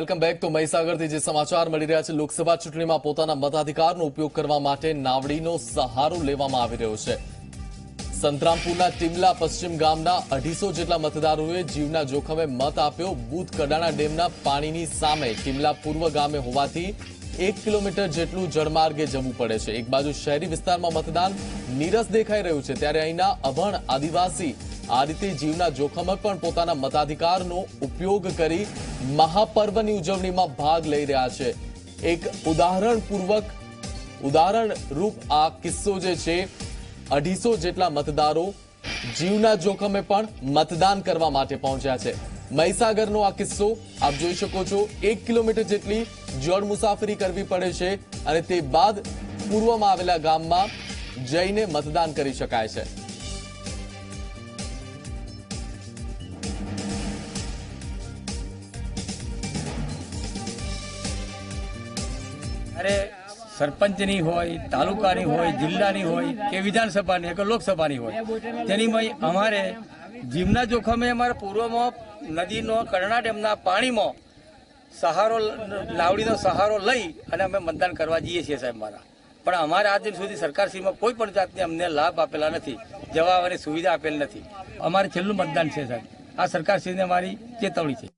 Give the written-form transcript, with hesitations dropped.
Welcome back. તો મહીસાગરથી જે સમાચાર મળી રહ્યા છે, લોકસભા ચૂંટણીમાં પોતાના મતાધિકારનો ઉપયોગ કરવા માટે નાવડીનો સહારો લેવામાં આવી રહ્યો છે। સંતરામપુરના ટીમલા પશ્ચિમ ગામના 250 જેટલા મતદારોએ જીવના જોખમે મત આપ્યો। બુધ કડાણા ડેમના પાણીની સામે ટીમલા પૂર્વ ગામે હોવાથી 1 કિલોમીટર જેટલું જળમાર્ગે જવું પડે છે। એક બાજુ શહેરી વિસ્તારમાં મતદાન નીરસ દેખાઈ રહ્યું છે, ત્યારે અહીંના અભણ આદિવાસી આ રીતે જીવના જોખમે પણ પોતાના મતાધિકારનો ઉપયોગ કરી મહાપર્વની ઉજવણીમાં ભાગ લઈ રહ્યા છે। એક ઉદાહરણ રૂપ આ કિસ્સો જે છે, 250 જેટલા મતદારો જીવના જોખમે પણ મતદાન કરવા માટે પહોંચ્યા છે। મહીસાગરનો આ કિસ્સો આપ જોઈ શકો છો। 1 કિલોમીટર જેટલી જળ મુસાફરી કરવી પડે છે અને તે બાદ પૂર્વમાં આવેલા ગામમાં જઈને મતદાન કરી શકાય છે। अरे सरपंचनी होय, तालुकानी होय, जिल्लानी होय के विधानसभानी के लोकसभानी होय तेनी में अमारे जीवना जोखमे अमारे पूर्वમાં નદીનો કડાણા ડેમના પાણીમાં સહારો નાવડીનો સહારો લઈ અને અમે મતદાન કરવા જઈએ છીએ સાહેબ મારા। પણ અમારે આજ દિન સુધી સરકારશ્રીમાં કોઈ પણ જાતની અમને લાભ આપેલા નથી, જવા આવવાની સુવિધા આપેલ નથી। અમારે છેલ્લું મતદાન છે સાહેબ, આ સરકારશ્રીને અમારી ચેતવણી છે।